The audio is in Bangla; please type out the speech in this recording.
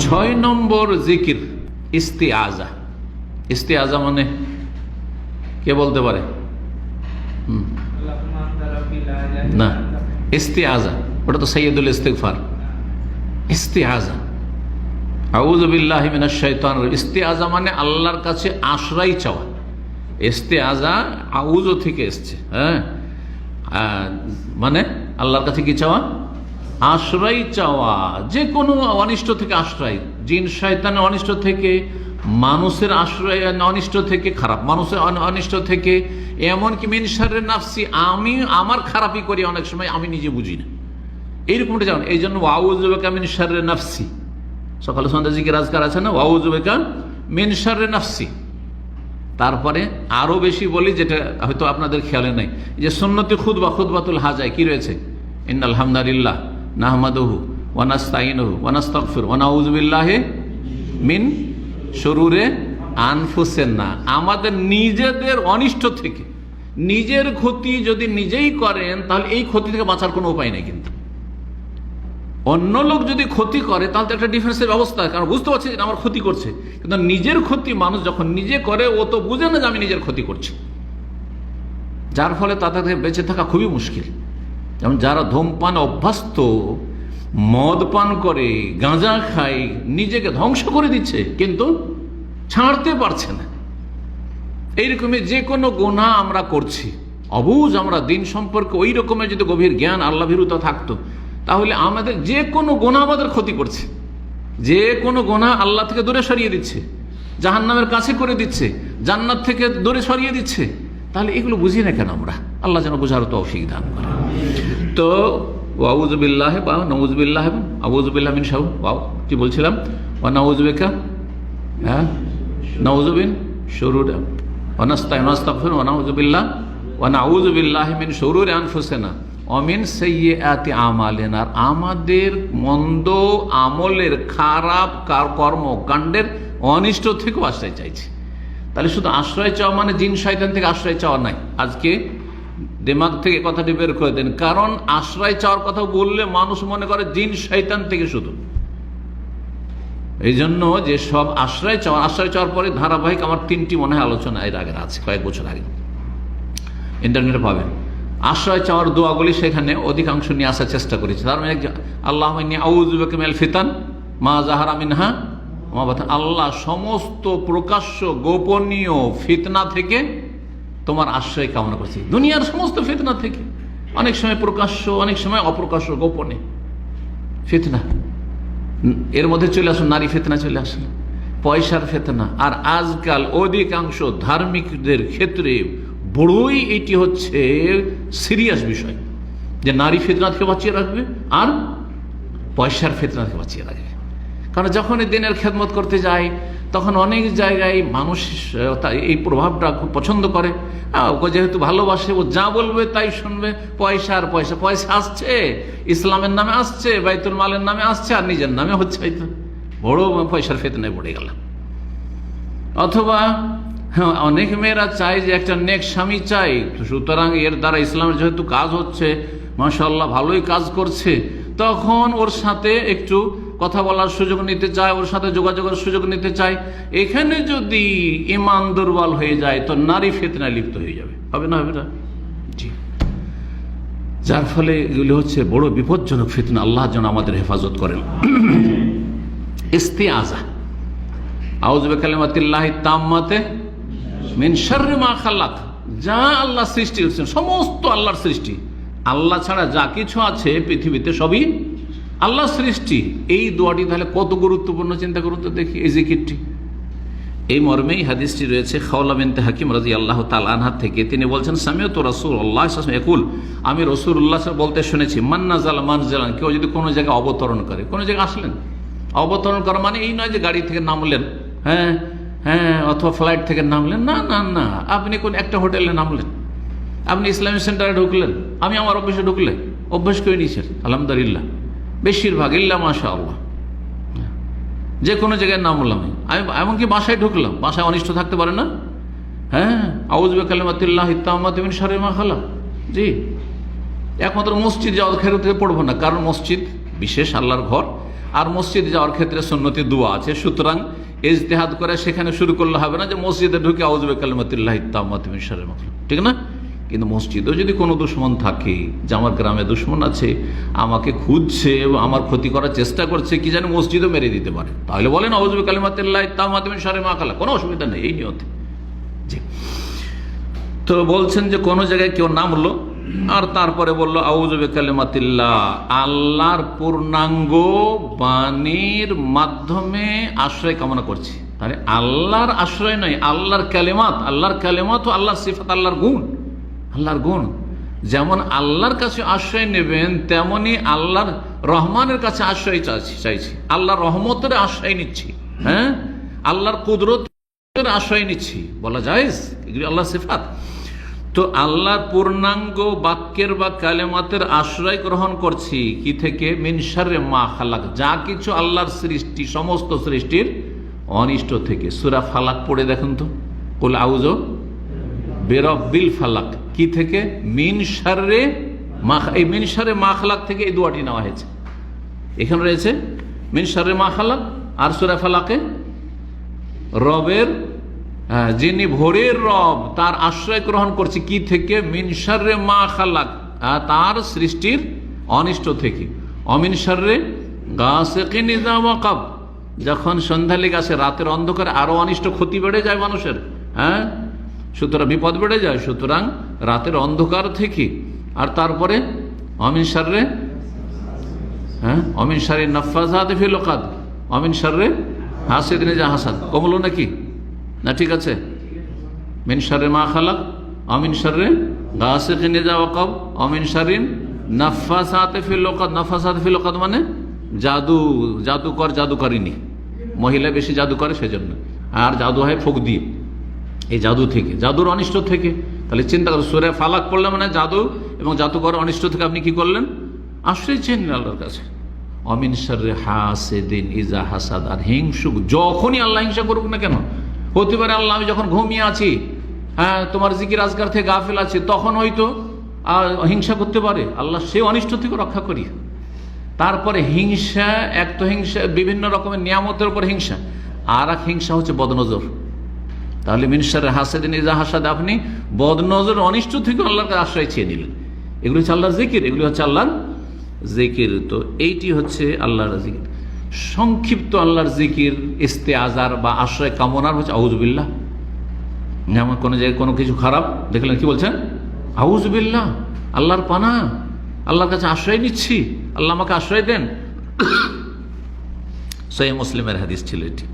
ছয় নম্বর জিকির ইস্তিআজা। ইস্তিআজা মানে কে বলতে পারে? না, ইস্তিআজা ওটা তো সাইয়্যিদুল ইস্তিগফার। ইস্তিআজা, আউযু বিল্লাহি মিনাশ শাইতানির। ইস্তিআজা মানে আল্লাহর কাছে আশ্রয় চাওয়া। ইস্তিআজা আউযু থেকে এসছে, হ্যাঁ, মানে আল্লাহর কাছে কি চাওয়া? আশ্রয় চাওয়া, যে কোনো অনিষ্ট থেকে আশ্রয়, জিন শয়তানের অনিষ্ট থেকে, মানুষের আশ্রয় অনিষ্ট থেকে, খারাপ মানুষের অনিষ্ট থেকে, এমনকি মিন শাররি নাফসি, আমি আমার খারাপই করি অনেক সময়, আমি নিজে বুঝি না, এইরকমটা যেমন। এই জন্য আউযু বিকা মিন শাররি নাফসি, সকালে সন্ধ্যা জিকির আজকার আছে না, আউযু বিকা মিন শাররি নাফসি। তারপরে আরো বেশি বলি, যেটা হয়তো আপনাদের খেয়ালে নাই, যে সুন্নতি খুতবা, খুতবাতুল হাজায় কি রয়েছে? ইন্নাল হামদালিল্লাহ নাহমাদুহু ওয়া নাস্তাইনুহু ওয়া নাস্তাগফিরুহু ওয়া নাউযু বিল্লাহি মিন শুরুরে আনফুসিনা। আমাদের নিজেদের অনিষ্ট থেকে, নিজের ক্ষতি যদি নিজেই করেন তাহলে এই ক্ষতি থেকে বাঁচার কোনো উপায় নেই। কিন্তু অন্য লোক যদি ক্ষতি করে তাহলে তো একটা ডিফেন্সের ব্যবস্থা, কারণ বুঝতে পারছে যে আমার ক্ষতি করছে। কিন্তু নিজের ক্ষতি মানুষ যখন নিজে করে, ও তো বুঝে না যে আমি নিজের ক্ষতি করছি, যার ফলে তাদের বেঁচে থাকা খুবই মুশকিল। যেমন যারা ধূমপান অভ্যস্ত, মদ পান করে, গাঁজা খায়, নিজেকে ধ্বংস করে দিচ্ছে কিন্তু ছাড়তে পারছে না। এইরকমই যে কোনো গুনাহ আমরা করছি, অবুঝ আমরা দিন সম্পর্কে ওই রকমের যদি গভীর জ্ঞান, আল্লাহ ভীরুতা থাকতো, তাহলে আমাদের যে কোনো গুনাহ আমাদের ক্ষতি করছে, যে কোনো গুনাহ আল্লাহ থেকে দূরে সরিয়ে দিচ্ছে, জাহান্নামের কাছে করে দিচ্ছে, জান্নাত থেকে দূরে সরিয়ে দিচ্ছে। তাহলে এগুলো বুঝি না কেন আমরা? আল্লাহ যেন বোঝার তৌফিক দান করে। তো আউযু বিল্লাহি বা নাউযু বিল্লাহি, আউযু বিল্লাহি মিন শাররি, কি বলছিলাম? ওয়া নাউযু বিকা, হ্যাঁ, নাউযু বিন শুরুরি ওয়া নাস্তাইনু ওয়া নাস্তাগফিরু ওয়া নাউযু বিল্লাহি ওয়া নাউযু বিল্লাহি মিন শুরুরি আনফুসিনা ওয়া মিন সাইয়্যাতি আমালিনা। আমাদের মন্দ আমলের, খারাপ কর্মকাণ্ডের অনিষ্ট থেকেও আশ্রয় চাইছি। তাহলে শুধু আশ্রয় চাওয়া মানে জিন শয়তান থেকে আশ্রয় চাওয়া নাই। আজকে দিমাগ থেকে কথাটি বের করে দেন, কারণ আশ্রয় চাওয়ার কথা বললে মানুষ মনে করে জিন শয়তান থেকে শুধু। এই জন্য যে সব আশ্রয় চাওয়ার পরে ধারাবাহিক আমার 3টি মনে হয় আলোচনা এর আগের আছে, কয়েক বছর আগে, ইন্টারনেটে পাবেন। আশ্রয় চাওয়ার দোয়াগুলি সেখানে অধিকাংশ নিয়ে আসার চেষ্টা করেছি। তার মানে আল্লাহুম্মা ইন্নী আউযু বিকা মিনাল ফিতান মা যাহারা মিনহা ওয়া মা বাতান। আল্লাহ, সমস্ত প্রকাশ্য গোপনীয় ফিতনা থেকে তোমার আশ্রয় কামনা করছি। দুনিয়ার সমস্ত ফিতনা থেকে, অনেক সময় প্রকাশ্য, অনেক সময় অপ্রকাশ্য, গোপনে ফিতনা। এর মধ্যে চলে আসুন নারী ফিতনা, চলে আসুন পয়সার ফিতনা। আর আজকাল অধিকাংশ ধার্মিকদের ক্ষেত্রে বড়ই এটি হচ্ছে সিরিয়াস বিষয়, যে নারী ফিতনা থেকে বাঁচিয়ে রাখবে আর পয়সার ফিতনা থেকে বাঁচিয়ে রাখবে। কারণ যখন এই দিনের খেদমত করতে যায়, তখন অনেক জায়গায় মানুষ এই প্রভাবটা খুব পছন্দ করে। ওকে যেহেতু ভালোবাসে, ও যা বলবে তাই শুনবে। পয়সা আর পয়সা, পয়সা আসছে ইসলামের নামে, আসছে বাইতুল মালের নামে, আসছে আর নিজের নামে হচ্ছে, হয়তো বড় পয়সার ফিতনায় পড়ে গেলাম। অথবা অনেক মেয়েরা চায় যে একটা নেক স্বামী চাই, সুতরাং এর দ্বারা ইসলামের যেহেতু কাজ হচ্ছে, মাশাআল্লাহ ভালোই কাজ করছে, তখন ওর সাথে একটু কথা বলার সুযোগ নিতে চায়, ওর সাথে যোগাযোগের সুযোগ নিতে চায়। এখানে যদি ঈমান দুর্বল হয়ে যায় তো নারী ফিতনায় লিপ্ত হয়ে যাবে, হবে না? হবে না? জি। যার ফলে এগুলি হচ্ছে বড় বিপজ্জনক ফিতনা। আল্লাহ যেন আমাদের হেফাজত করেন। ইস্তিআজা, আউযু বিকালিমাতিল্লাহি তাম্মাতি মিন শাররি মা খালাক। যা আল্লাহ সৃষ্টি করেছেন, সমস্ত আল্লাহর সৃষ্টি, আল্লাহ ছাড়া যা কিছু আছে পৃথিবীতে সবই আল্লাহ সৃষ্টি। এই দোয়াটি তাহলে কত গুরুত্বপূর্ণ, চিন্তা করুন তো দেখি। এই জিকিরটি, এই মর্মেই হাদিসটি রয়েছে খাওলা বিনতে হাকিম রাদিয়াল্লাহু তাআলা আনহা থেকে। তিনি বলছেন, সামিউতু রাসূলুল্লাহ সাল্লাল্লাহু আলাইহি ওয়াসাল্লাম ইয়াকুল, আমি রাসূলুল্লাহ বলতে শুনেছি, মান নাযালা মানজিলান, কেউ যদি কোনো জায়গায় অবতরণ করে, কোনো জায়গায় আসলেন, অবতরণ করা মানে এই নয় যে গাড়ি থেকে নামলেন, হ্যাঁ হ্যাঁ, অথবা ফ্লাইট থেকে নামলেন, না না না, আপনি কোন একটা হোটেলে নামলেন, আপনি ইসলামিক সেন্টারে ঢুকলেন, আমি আমার অফিসে ঢুকলে, অভ্যাস করে নিয়েছেন আলহামদুলিল্লাহ, বেশিরভাগ ইল্লা মাশাআল্লাহ, যে কোনো জায়গায় নামলাম, আমি এমনকি বাসায় ঢুকলাম, বাসায় অনিষ্ট থাকতে পারে না? হ্যাঁ, আউযু বিকালিমাতিল্লাহি তাম্মাতি মিন শাররি মা খালাক। জি, একমাত্র মসজিদ যাওয়া খেরো থেকে পড়বো না, কারণ মসজিদ বিশেষ আল্লাহর ঘর, আর মসজিদে যাওয়ার ক্ষেত্রে সুন্নতি দোয়া আছে। সুতরাং ইজতিহাদ করে সেখানে শুরু করলে হবে না যে মসজিদে ঢুকে আউযু বিকালিমাতিল্লাহি তাম্মাতি মিন শাররি মা খালাক, ঠিক না? কিন্তু মসজিদেও যদি কোনো দুশ্মন থাকে, যে আমার গ্রামে দুশ্মন আছে, আমাকে খুঁজছে এবং আমার ক্ষতি করার চেষ্টা করছে, কি জানি মসজিদও মেরে দিতে পারে, তাহলে বলেন আউযু বিকালিমাতিল্লাহি তাম্মাতি মিন শাররি মা খালাক, কোনো অসুবিধা নেই এই নিয়তে। জি, তো বলছেন যে কোনো জায়গায় কেউ নামলো আর তারপরে বললো আউযু বিকালিমাতিল্লাহ, আল্লাহর পূর্ণাঙ্গ বাণীর মাধ্যমে আশ্রয় কামনা করছি। তাহলে আল্লাহর আশ্রয় নয়, আল্লাহর কালেমাত। আল্লাহর কালেমাত ও আল্লাহর সিফাত, আল্লাহর গুণ। আল্লাহর গুণ যেমন আল্লাহর কাছে আশ্রয় নেবেন, তেমনি আল্লাহর রহমানের কাছে আশ্রয় চাইছি, আল্লাহর রহমতের আশ্রয় নিচ্ছি, হ্যাঁ, আল্লাহর কুদরতের আশ্রয় নিচ্ছি, বলা যায় এগুলি আল্লাহর সিফাত। তো আল্লাহর পূর্ণাঙ্গ বাক্যের বা কালেমাতের আশ্রয় গ্রহণ করছি কি থেকে? মিন শাররি মা খালাক, যা কিছু আল্লাহর সৃষ্টি, সমস্ত সৃষ্টির অনিষ্ট থেকে। সূরা ফালাক পড়ে দেখুন তো, কুল আউযু বিরাব্বিল ফালাক, কি থেকে? মিন শাররি মা, এই মিন শাররি মা খালাক থেকে এই দোয়াটি নেওয়া হয়েছে। এখানে রয়েছে মিন শাররি মা খালাক, আর সূরা ফালাকে রবের, যিনি ভোরের রব, তার আশ্রয় গ্রহণ করছি কি থেকে? মিন শাররি মা খালাক, তার সৃষ্টির অনিষ্ট থেকে। অমিন শাররি গাসিকিন ইযা ওয়াকাব, যখন সন্ধ্যা লেগে আসে, রাতের অন্ধকারে আরো অনিষ্ট, ক্ষতি বেড়ে যায় মানুষের, হ্যাঁ, সুতরাং বিপদ বেড়ে যায়, সুতরাং রাতের অন্ধকার থেকে। আর তারপরে অমিন শাররি, হ্যাঁ, অমিন শাররি নাফাসাতি ফিল উকাদ, অমিন শাররি হাসিদিন ইযা হাসাদ, কমলো নাকি? না ঠিক আছে? মিন শাররি মা খালাক, অমিন শাররি গাসিকিন ইযা ওয়াকাব, অমিন শাররি নাফাসাতি ফিল উকাদ। নাফাসাতি ফিল উকাদ মানে জাদুকর, জাদুকারিনী, মহিলা বেশি জাদু করে সেজন্য, আর জাদু হয় ফুঁক দিয়ে, এই জাদু থেকে, জাদুর অনিষ্ট থেকে। তাহলে চিন্তা করুন, সূরা ফালাক পড়লে মানে জাদু এবং জাদুকর অনিষ্ট থেকে আপনি কি করলেন? আশ্রয় চেনেন আল্লাহর কাছে। অমিন শাররি হাসিদিন ইযা হাসাদ, আর হিংসুক, যখনই আল্লাহ হিংসা করুক না কেন, হতে পারে আল্লাহ আমি যখন ঘুমিয়ে আছি, হ্যাঁ, তোমার জিকির আজকার থেকে গাফিল আছে, তখন হয়তো হিংসা করতে পারে, আল্লাহ সেই অনিষ্ট থেকে রক্ষা করি। তারপরে হিংসা, এক তো হিংসা বিভিন্ন রকমের নিয়ামতের উপর হিংসা, আর এক হিংসা হচ্ছে বদনজর। তাহলে মিন শাররি হাসিদিন ইযা হাসাদ, আপনি বদনজর অনিষ্ট থেকে আল্লাহর কাছে আশ্রয় চেয়ে নিলেন। এগুলি হচ্ছে আল্লাহর জিকির, এগুলি হচ্ছে আল্লাহর জিকির। তো এইটি হচ্ছে আল্লাহর জিকির। সংক্ষিপ্ত আল্লাহর জিকির ইস্তেআজার বা আশ্রয় কামনার হচ্ছে আউযু বিল্লাহ। যেমন কোনো জায়গায় কোনো কিছু খারাপ দেখলেন, কি বলছেন? আউযু বিল্লাহ, আল্লাহর পানা, আল্লাহর কাছে আশ্রয় নিচ্ছি, আল্লাহ আমাকে আশ্রয় দেন। সহিহ মুসলিমের হাদিস ছিল এটি।